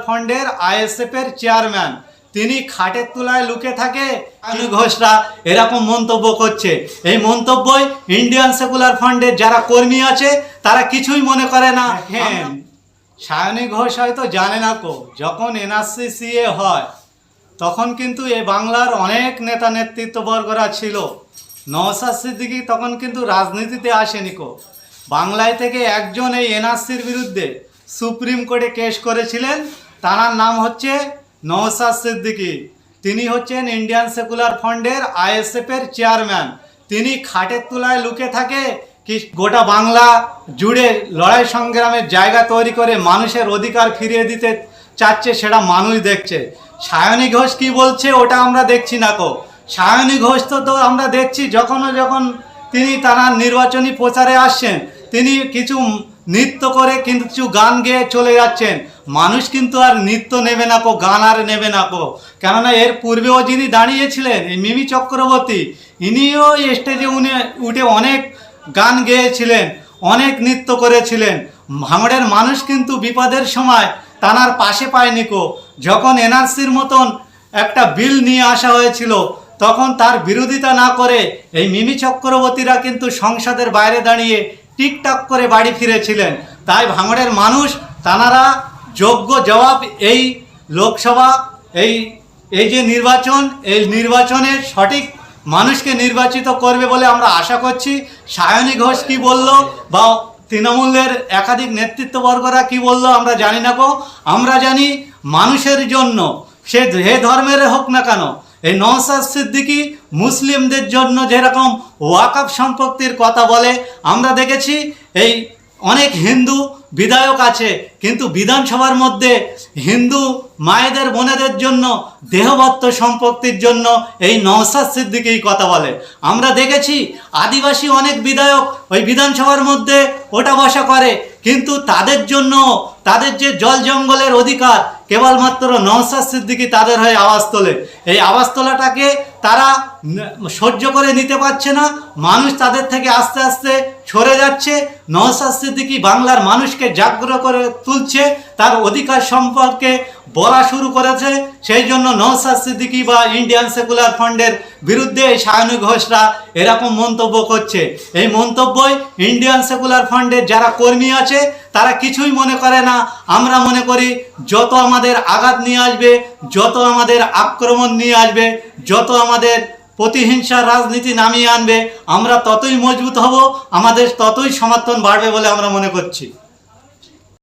ফান্ডের আইএসএফ এর চেয়ারম্যান, তিনি খাটের তলায় লুকে থাকে। সায়নী ঘোষরা এরকম মন্তব্য করছে। এই মন্তব্যই ইন্ডিয়ান সেকুলার ফান্ডের যারা কর্মী আছে তারা কিছুই মনে করে না। হ্যাঁ, সায়নী ঘোষ হয়তো জানে না কো, যখন এনআরসি সিএ হয় তখন কিন্তু এই বাংলার অনেক নেতা নেতৃত্ববর্গরা ছিল। নওশাদ সিদ্দিকী তখন কিন্তু রাজনীতিতে আসেনি কো। বাংলায় থেকে একজন এই এনআরসির বিরুদ্ধে সুপ্রিম কোর্টে কেস করেছিলেন, তার নাম হচ্ছে নওশাদ সিদ্দিকী। তিনি হচ্ছেন ইন্ডিয়ান সেকুলার ফান্ডের আইএসএফ এর চেয়ারম্যান। তিনি খাটের তলায় লুকে থাকে কি গোটা বাংলা জুড়ে লড়াই সংগ্রামের জায়গা তৈরি করে মানুষের অধিকার ফিরিয়ে দিতে চাচ্ছে, সেটা মানুষ দেখছে। সায়নী ঘোষ কি বলছে ওটা আমরা দেখছি না কো। সায়নী ঘোষ তো আমরা দেখছি যখন তিনি তার নির্বাচনী প্রচারে আসছেন, তিনি কিছু নৃত্য করে কিন্তু কিছু গান গেয়ে চলে যাচ্ছেন। মানুষ কিন্তু আর নৃত্য নেবে না কো, গান আর নেবে না কো। কেননা এর পূর্বেও যিনি দাঁড়িয়েছিলেন এই মিমি চক্রবর্তী, ইনিও স্টেজে উঠে অনেক গান গেয়েছিলেন, অনেক নৃত্য করেছিলেন। ভাঙড়ের মানুষ কিন্তু বিপদের সময় তানার পাশে পায়নি কো। যখন এনআরসির মতন একটা বিল নিয়ে আসা হয়েছিল তখন তার বিরোধিতা না করে এই মিমি চক্রবর্তীরা কিন্তু সংসদের বাইরে দাঁড়িয়ে টিকটাক করে বাড়ি ফিরেছিলেন। তাই ভাঙড়ের মানুষ তানারা যোগ্য জবাব এই লোকসভা এই যে নির্বাচন, এই নির্বাচনের সঠিক মানুষকে নির্বাচিত করবে বলে আমরা আশা করছি। সায়নী ঘোষ কি বলল বা তৃণমূলের একাধিক নেতৃত্ববর্গরা কি বলল আমরা জানি না গো। আমরা জানি মানুষের জন্য, সে যে ধর্মের হোক না কেন, এই নওশাদ সিদ্দিকী মুসলিমদের জন্য যেরকম ওয়াকফ সম্পত্তির কথা বলে, আমরা দেখেছি এই অনেক হিন্দু বিধায়ক আছে কিন্তু বিধানসভার মধ্যে হিন্দু মায়েদের বোনেদের জন্য দেহবত্ত সম্পত্তির জন্য এই নওশাদ সিদ্দিকী কথা বলে। আমরা দেখেছি আদিবাসী অনেক বিধায়ক ওই বিধানসভার মধ্যে ওঠা বসা করে, কিন্তু তাদের জন্য তাদের যে জল জঙ্গলের অধিকার কেবলমাত্র নওশাদ সিদ্দিকী তাদের হয়ে আওয়াজ তোলে। এই আওয়াজ তোলাটাকে তারা সহ্য করে নিতে পারছে না, মানুষ তাদের থেকে আস্তে আস্তে সরে যাচ্ছে। নওশাদ সিদ্দিকী বাংলার মানুষকে জাগ্রত করে তুলছে, তার অধিকার সম্পর্কে বলা শুরু করেছে। সেই জন্য নওশাদ সিদ্দিকী বা ইন্ডিয়ান সেকুলার ফান্ডের বিরুদ্ধে এই সায়নী ঘোষরা এরকম মন্তব্য করছে। এই মন্তব্যই ইন্ডিয়ান সেকুলার ফান্ডের যারা কর্মী আছে তারা কিছুই মনে করে না। আমরা মনে করি যত আমাদের আঘাত নিয়ে আসবে, যত আমাদের আক্রমণ নিয়ে আসবে, যত আমাদের প্রতিহিংসার রাজনীতি নামিয়ে আনবে, আমরা ততই মজবুত হব, আমাদের ততই সমর্থন বাড়বে বলে আমরা মনে করছি।